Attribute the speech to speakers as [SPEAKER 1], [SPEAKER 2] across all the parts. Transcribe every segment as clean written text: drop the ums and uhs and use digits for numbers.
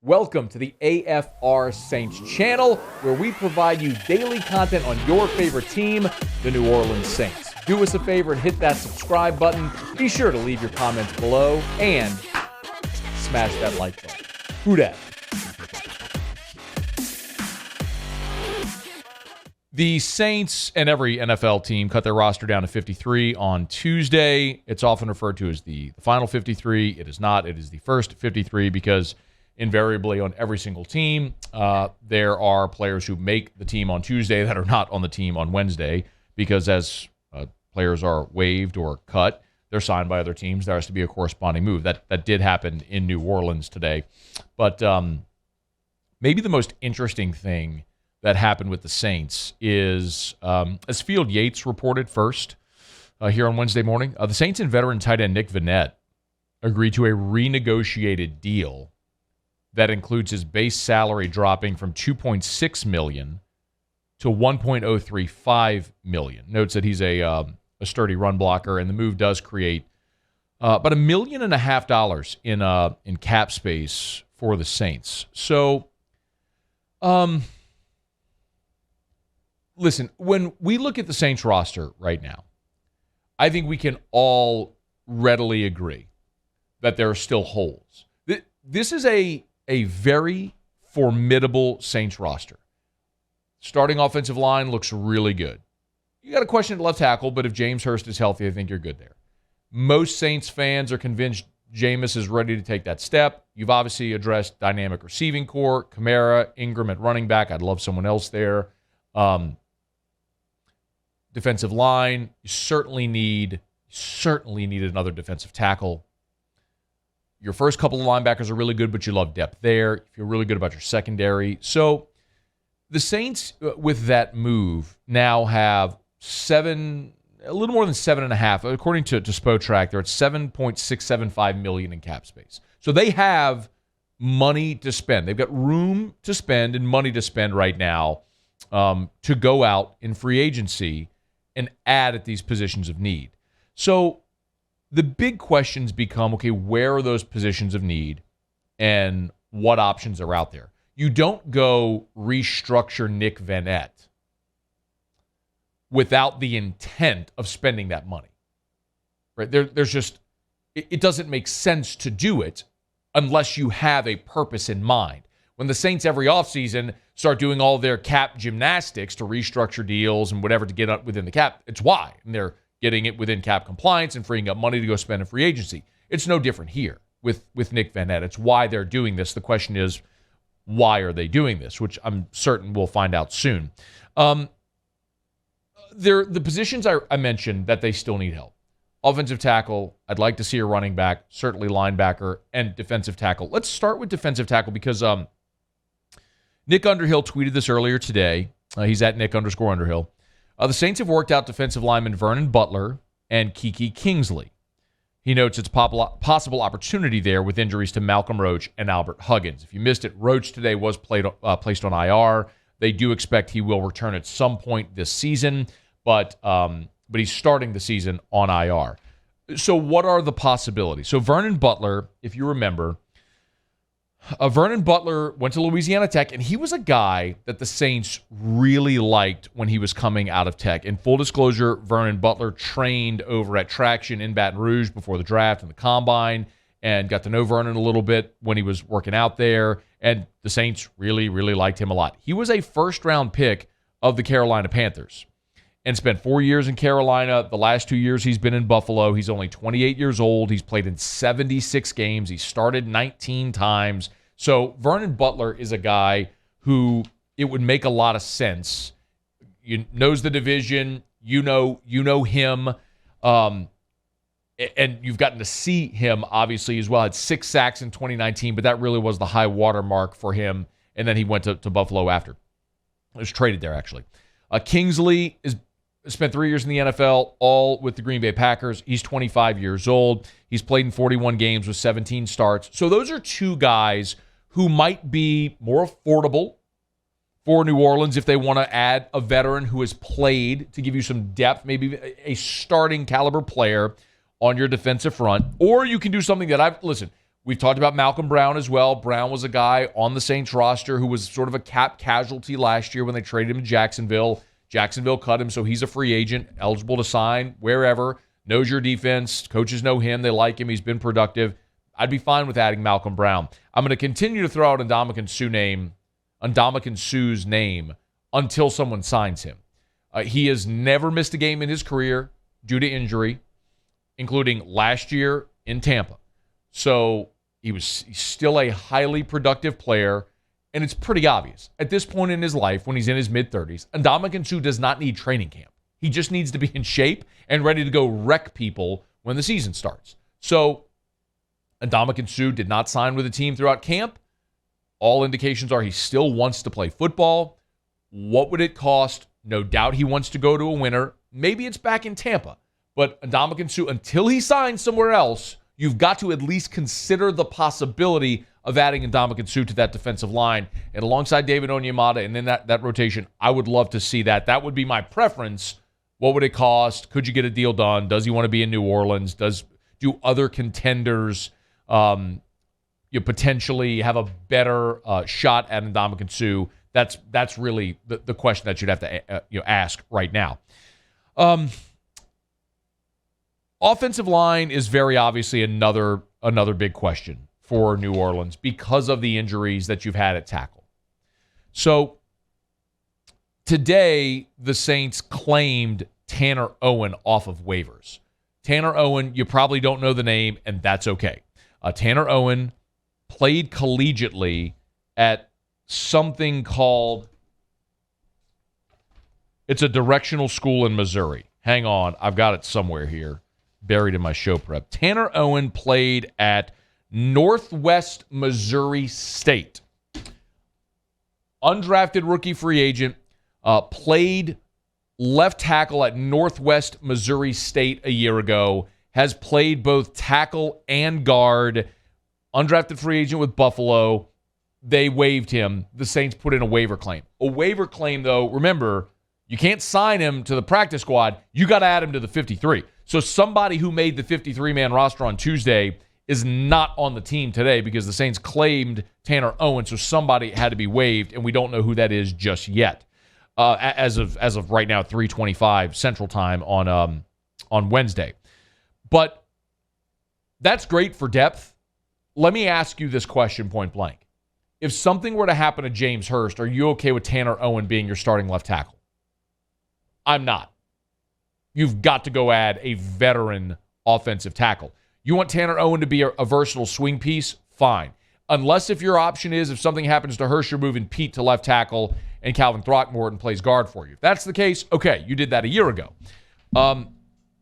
[SPEAKER 1] Welcome to the AFR Saints channel, where we provide you daily content on your favorite team, the New Orleans Saints. Do us a favor and hit that subscribe button. Be sure to leave your comments below and smash that like button. Who dat? The Saints and every NFL team cut their roster down to 53 on Tuesday. It's often referred to as the final 53. It is not. It is the first 53 because invariably on every single team, there are players who make the team on Tuesday that are not on the team on Wednesday because as players are waived or cut, they're signed by other teams. There has to be a corresponding move. That did happen in New Orleans today. But maybe the most interesting thing that happened with the Saints is, as Field Yates reported first here on Wednesday morning, the Saints and veteran tight end Nick Vannett agreed to a renegotiated deal that includes his base salary dropping from $2.6 million to $1.035 million. Notes that he's a sturdy run blocker, and the move does create about $1.5 million in cap space for the Saints. So, listen, when we look at the Saints roster right now, I think we can all readily agree that there are still holes. This is a very formidable Saints roster. Starting offensive line looks really good. You got a question at left tackle, but if James Hurst is healthy, I think you're good there. Most Saints fans are convinced Jameis is ready to take that step. You've obviously addressed dynamic receiving core, Kamara, Ingram at running back. I'd love someone else there. Defensive line, you certainly need another defensive tackle. Your first couple of linebackers are really good, but you love depth there. You feel really good about your secondary. So the Saints, with that move, now have a little more than 7.5. According to Spotrac, they're at $7.675 million in cap space. So they have money to spend. They've got room to spend and money to spend right now to go out in free agency and add at these positions of need. So the big questions become, okay, where are those positions of need and what options are out there? You don't go restructure Nick Vannett without the intent of spending that money. Right? There's just, it doesn't make sense to do it unless you have a purpose in mind. When the Saints every offseason start doing all their cap gymnastics to restructure deals and whatever to get up within the cap, it's why. And they're getting it within cap compliance and freeing up money to go spend in free agency. It's no different here with Nick Vannett. It's why they're doing this. The question is, why are they doing this? Which I'm certain we'll find out soon. The positions I mentioned that they still need help. Offensive tackle, I'd like to see a running back, certainly linebacker, and defensive tackle. Let's start with defensive tackle because Nick Underhill tweeted this earlier today. He's at Nick_Underhill. The Saints have worked out defensive lineman Vernon Butler and Malik Kingsley. He notes it's possible opportunity there with injuries to Malcolm Roach and Albert Huggins. If you missed it, Roach today was placed on IR. They do expect he will return at some point this season, but he's starting the season on IR. So what are the possibilities? So Vernon Butler, if you remember, Vernon Butler went to Louisiana Tech, and he was a guy that the Saints really liked when he was coming out of Tech. In full disclosure, Vernon Butler trained over at Traction in Baton Rouge before the draft and the combine and got to know Vernon a little bit when he was working out there, and the Saints really, really liked him a lot. He was a first-round pick of the Carolina Panthers and spent 4 years in Carolina. The last 2 years he's been in Buffalo. He's only 28 years old. He's played in 76 games. He started 19 times. So Vernon Butler is a guy who it would make a lot of sense. You knows the division. You know him. And you've gotten to see him, obviously, as well. Had 6 sacks in 2019, but that really was the high water mark for him. And then he went to Buffalo after. He was traded there, actually. Kingsley spent 3 years in the NFL, all with the Green Bay Packers. He's 25 years old. He's played in 41 games with 17 starts. So those are two guys who might be more affordable for New Orleans if they want to add a veteran who has played to give you some depth, maybe a starting caliber player on your defensive front. Or you can do something that We've talked about Malcolm Brown as well. Brown was a guy on the Saints roster who was sort of a cap casualty last year when they traded him to Jacksonville. Jacksonville cut him, so he's a free agent, eligible to sign wherever. Knows your defense. Coaches know him. They like him. He's been productive. I'd be fine with adding Malcolm Brown. I'm going to continue to throw out Ndamukong Suh's name until someone signs him. He has never missed a game in his career due to injury, including last year in Tampa. So he's still a highly productive player, and it's pretty obvious. At this point in his life, when he's in his mid-30s, Ndamukong Suh does not need training camp. He just needs to be in shape and ready to go wreck people when the season starts. So Ndamukong Suh did not sign with the team throughout camp. All indications are he still wants to play football. What would it cost? No doubt he wants to go to a winner. Maybe it's back in Tampa. But Ndamukong Suh, until he signs somewhere else, you've got to at least consider the possibility of adding Ndamukong Suh to that defensive line. And alongside David Onyemata and in that rotation, I would love to see that. That would be my preference. What would it cost? Could you get a deal done? Does he want to be in New Orleans? Do other contenders you potentially have a better shot at Ndamukong Suh? That's really the question that you'd have to ask right now. Offensive line is very obviously another big question for New Orleans because of the injuries that you've had at tackle. So today, the Saints claimed Tanner Owen off of waivers. Tanner Owen, you probably don't know the name, and that's okay. Tanner Owen played collegiately at something called, it's a directional school in Missouri. Hang on, I've got it somewhere here, buried in my show prep. Tanner Owen played at Northwest Missouri State. Undrafted rookie free agent, played left tackle at Northwest Missouri State a year ago, has played both tackle and guard, undrafted free agent with Buffalo. They waived him. The Saints put in a waiver claim. A waiver claim, though, remember, you can't sign him to the practice squad. You got to add him to the 53. So somebody who made the 53-man roster on Tuesday is not on the team today because the Saints claimed Tanner Owen, so somebody had to be waived, and we don't know who that is just yet. As of right now, 3:25 Central Time on Wednesday. But that's great for depth. Let me ask you this question point blank. If something were to happen to James Hurst, are you okay with Tanner Owen being your starting left tackle? I'm not. You've got to go add a veteran offensive tackle. You want Tanner Owen to be a versatile swing piece? Fine. Unless if your option is if something happens to Hurst, you're moving Pete to left tackle and Calvin Throckmorton plays guard for you. If that's the case, okay, you did that a year ago.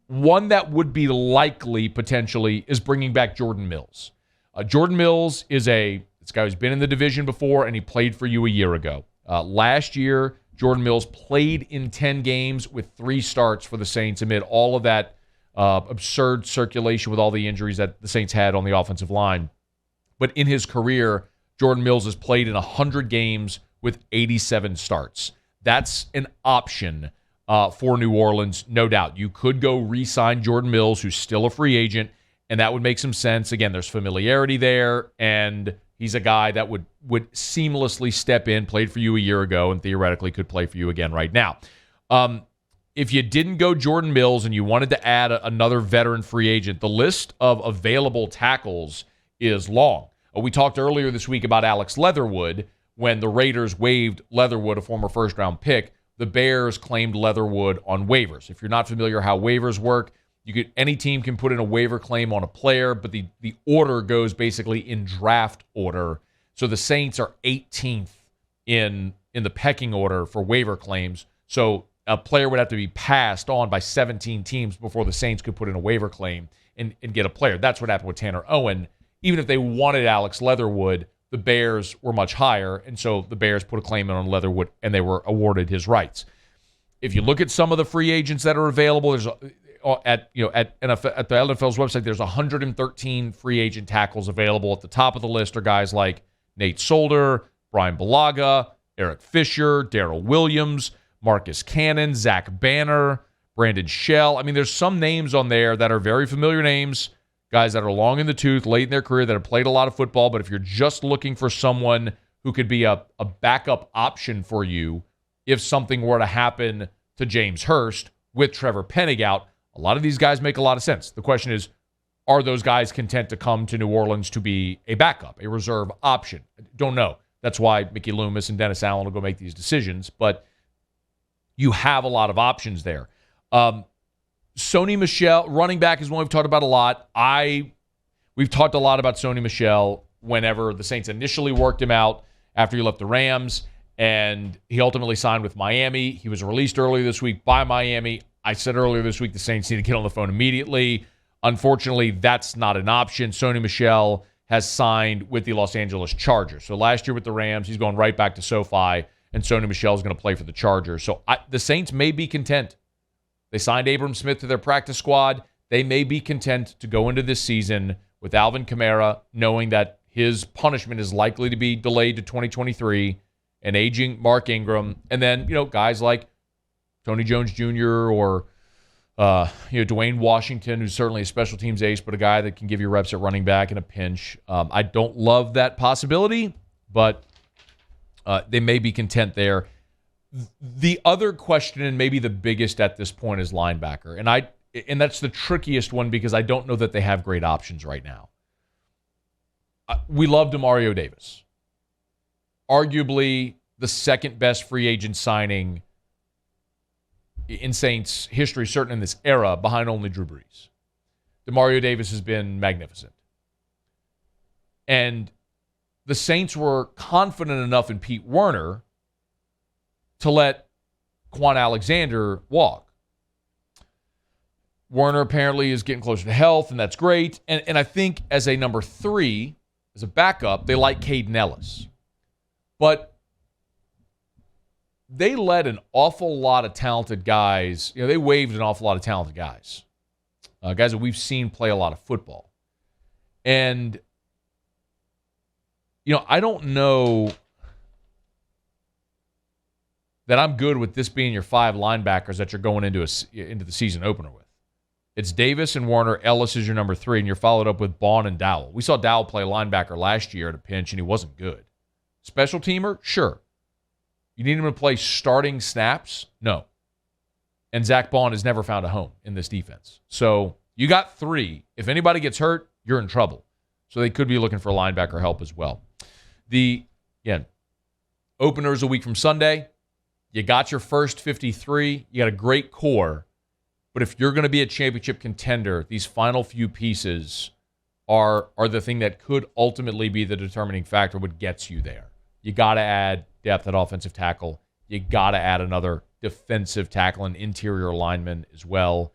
[SPEAKER 1] One that would be likely, potentially, is bringing back Jordan Mills. Jordan Mills is this guy who's been in the division before, and he played for you a year ago. Last year, Jordan Mills played in 10 games with 3 starts for the Saints amid all of that absurd circulation with all the injuries that the Saints had on the offensive line. But in his career, Jordan Mills has played in 100 games with 87 starts. That's an option for New Orleans, no doubt. You could go re-sign Jordan Mills, who's still a free agent, and that would make some sense. Again, there's familiarity there, and he's a guy that would seamlessly step in, played for you a year ago, and theoretically could play for you again right now. If you didn't go Jordan Mills and you wanted to add another veteran free agent, the list of available tackles is long. We talked earlier this week about Alex Leatherwood. When the Raiders waived Leatherwood, a former first-round pick, the Bears claimed Leatherwood on waivers. If you're not familiar how waivers work, any team can put in a waiver claim on a player, but the order goes basically in draft order. So the Saints are 18th in the pecking order for waiver claims. So a player would have to be passed on by 17 teams before the Saints could put in a waiver claim and get a player. That's what happened with Tanner Owen. Even if they wanted Alex Leatherwood, the Bears were much higher, and so the Bears put a claim in on Leatherwood, and they were awarded his rights. If you look at some of the free agents that are available, there's at the NFL's website, there's 113 free agent tackles available. At the top of the list are guys like Nate Solder, Brian Bulaga, Eric Fisher, Darrell Williams, Marcus Cannon, Zach Banner, Brandon Shell. I mean, there's some names on there that are very familiar names. Guys that are long in the tooth, late in their career, that have played a lot of football. But if you're just looking for someone who could be a backup option for you if something were to happen to James Hurst with Trevor Penning out, a lot of these guys make a lot of sense. The question is, are those guys content to come to New Orleans to be a backup, a reserve option? Don't know. That's why Mickey Loomis and Dennis Allen will go make these decisions. But you have a lot of options there. Sony Michel, running back, is one we've talked about a lot. We've talked a lot about Sony Michel whenever the Saints initially worked him out after he left the Rams, and he ultimately signed with Miami. He was released earlier this week by Miami. I said earlier this week the Saints need to get on the phone immediately. Unfortunately, that's not an option. Sony Michel has signed with the Los Angeles Chargers. So last year with the Rams, he's going right back to SoFi, and Sony Michel is going to play for the Chargers. So the Saints may be content. They signed Abram Smith to their practice squad. They may be content to go into this season with Alvin Kamara, knowing that his punishment is likely to be delayed to 2023, and aging Mark Ingram, and then, guys like Tony Jones Jr. or Dwayne Washington, who's certainly a special teams ace, but a guy that can give you reps at running back in a pinch. I don't love that possibility, but they may be content there. The other question, and maybe the biggest at this point, is linebacker. And that's the trickiest one because I don't know that they have great options right now. We love Demario Davis. Arguably the second best free agent signing in Saints history, certainly in this era, behind only Drew Brees. Demario Davis has been magnificent. And the Saints were confident enough in Pete Werner to let Quan Alexander walk. Werner apparently is getting closer to health, and that's great. And I think as a number 3, as a backup, they like Caden Ellis. But they let an awful lot of talented guys, they waived an awful lot of talented guys. Guys that we've seen play a lot of football. And, I don't know that I'm good with this being your 5 linebackers that you're going into the season opener with. It's Davis and Warner. Ellis is your number 3, and you're followed up with Bond and Dowell. We saw Dowell play linebacker last year at a pinch, and he wasn't good. Special teamer? Sure. You need him to play starting snaps? No. And Zach Bond has never found a home in this defense. So you got 3. If anybody gets hurt, you're in trouble. So they could be looking for linebacker help as well. Opener is a week from Sunday. You got your first 53. You got a great core. But if you're going to be a championship contender, these final few pieces are the thing that could ultimately be the determining factor, what gets you there. You got to add depth at offensive tackle. You got to add another defensive tackle and interior lineman as well.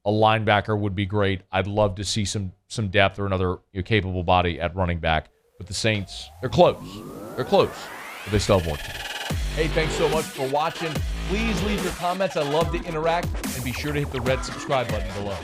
[SPEAKER 1] A linebacker would be great. I'd love to see some depth or another capable body at running back. But the Saints, they're close. They're close, but they still have work to do. Hey, thanks so much for watching. Please leave your comments. I love to interact. And be sure to hit the red subscribe button below.